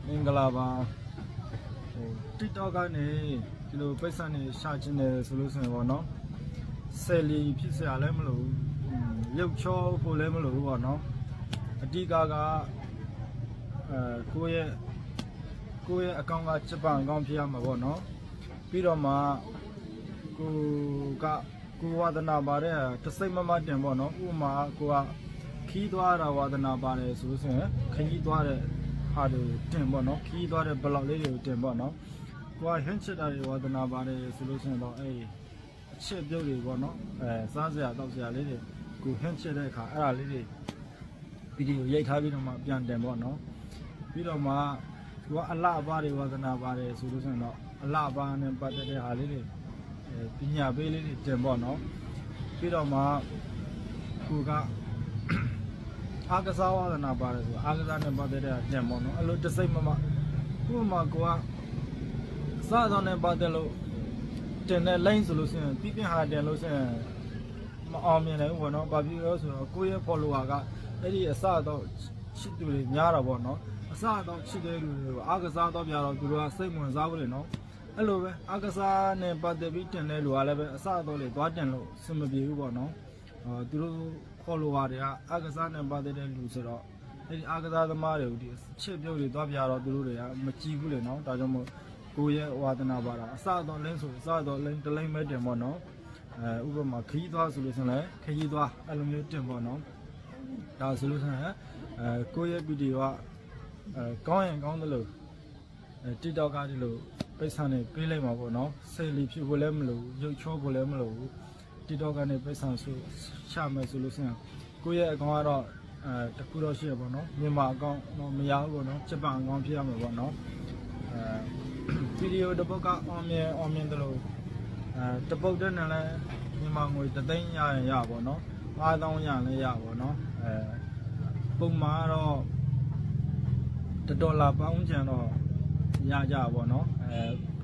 မင်္ဂလာပါTikTok ကနေဒီလိုပိတ်ဆက်နေရှာချင်တယ်ဆိုလို့ဆိုရင်ပေါ့နော်ဆယ်လီဖြစ်စရာလည်းမလိုရုပ်ချောဖို့လည်းမလိုဘူးပေါ့နော်အတိကကိုယ့်ရဲ့အကောင့်ကဂျပန်အကောင့်ဖြစ်ရမှာပေါ့နော်ပြီးတော့မှကိုဝါဒနာပါတဲ့တစ်စိတ်မမတင်ပေါ့နော်ဥပမာကိုကခီးသွားတာဝါဒနာပါတယ်ဆိုလို့ဆိုရင်ခီးသွားတဲ့ဟာတွေတင်ပေါ့နော်ခီးသွားတဲ့ဘလော့လေးတွေကိုတင်ပေါ့နော်ကိုကဟင်းချစ်တာတွေဝါဒနာပါတယ်ဆိုလို့ဆိုရင်တော့အချက်ပြုတ်တွေပေါ့နော်စားစရာတောက်စရာလေးတွေကိုဟင်းချစ်တဲ့အခါအဲ့ဒါလေးတွေဗီဒီယိုရိုက်ထားပြီးတော့မှပြန်တင်ပေါ့နော်ပြီးတော့မှကိုကအလှအပတွေဝါဒနာပါတယ်ဆိုလို့ဆိုရင်တော့အလှအပနဲ့ပတ်သက်တဲ့ဟာလေးတွေပညာပေးလေးတွေတင်ပေါ့နော်ပြီးတော့မှကိုကအားကစားဝါဒနာပါတယ်ဆိုအားကစားနဲ့ပတ်သက်တဲ့တင်ပေါ့နော်အဲ့လိုတစ်စိတ်မမဥပမာကိုကစားသောနဲ့ပတ်သက်လို့တင်တဲ့ link ဆိုလို့ဆိုရင်ပြပြဟာတင်လို့ဆိုရင်မအောင်မြင်နိုင်ဘူးပေါ့နော်ဘာဖြစ်လို့ဆိုတော့ကိုယ့်ရဲ့ follower ကအဲ့ဒီအစတော့ချစ်သူတွေများတာပေါ့နော်အစတော့ချစ်တဲ့လူတွေကိုအားကစားတော့ပြတော့သူတို့ကစိတ်ဝင်စားဖို့လေနော်အဲ့လိုပဲအားကစားနဲ့ပတ်သက်ပြီးတင်တဲ့လူကလည်းပဲအစတော့လေသွားတင်လို့စင်မပြေဘူးပေါ့နော်သူတို့ follower တွေကအားကစားနဲ့ပတ်သက်တဲ့လူဆိုတော့အဲ့ဒီအားကစားသမားတွေကိုဒီချစ်ပြုတ်တွေသွားပြတော့သူတို့တွေကမကြည့်ဘူးလေနော်ဒါကြောင့်မို့ကိုရဲ့ဝါဒနာပါတာအစတော့လင်းဆိုအစတော့လင်းတလိမ့်မဲတင်ပေါ့နော်ဥပမာခီးသွားဆိုလို့ဆိုရင်ခီးသွားအဲ့လိုမျိုးတင်ပေါ့နော်ဒါဆိုလို့ဆိုရင်ကိုရဲ့ဗီဒီယိုကကောင်းရင်ကောင်းတယ်လို့TikTok ကဒီလိုပိတ်ဆန်နေပေးလိုက်မှာပေါ့နော်စိတ်လီဖြစ်ဖို့လည်းမလိုဘူးရုပ်ချောဖို့လည်းမလိုဘူး TikTok ကနေပိတ်ဆန်ဆိုရှာမယ်ဆိုလို့ဆိုရင်ကိုရဲ့အကောင့်ကတော့တခုတော့ရှိရပေါ့နော်မြန်မာအကောင့်တော့မရဘူးပေါ့နော်ဂျပန်အကောင့်ဖြစ်ရမှာပေါ့နော်ဗီဒီယိုတစ်ပုတ်ကအောင်မြင်တယ်လို့တစ်ပုတ်တဲ့နဲ့လည်းမြန်မာငွေ3သိန်းရရင်ရပါတော့5000ရလည်းရပါတော့ပုံမှန်တော့$ပေါင်းချန်တော့ရကြပါတော့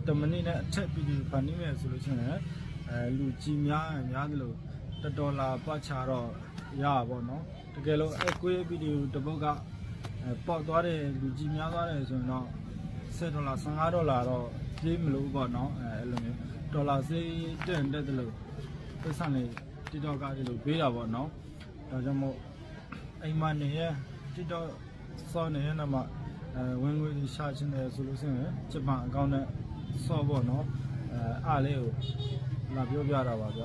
တမနစ်နဲ့အထက်ဗီဒီယိုဖန်နေမယ်ဆိုလို့ရှိရင်လူကြီးများတယ်လို့$ပတ်ချတော့ရပါပေါ့နော်တကယ်လို့ကိုယ့်ရဲ့ဗီဒီယိုတစ်ပုတ်ကပေါက်သွားတယ်လူကြီးများသွားတယ်ဆိုရင်တော့$10 $15တော့ပြေးမလို့ပေါ့နော်အဲ့လိုမျိုးဒေါ်လာစေးတက်တယ်လို့ပတ်စံနေ TikTok ကဒီလိုပေးတာပေါ့နော်ဒါကြောင့်မို့အိမ်မနေရ TikTok စောနေရနမှာဝင်ငွေရှာချင်တယ်ဆိုလို့ဆိုရင်ဂျပန်အကောင့်နဲ့စောပေါ့နော်အားလေးကိုလာပြောပြတာပါဗျ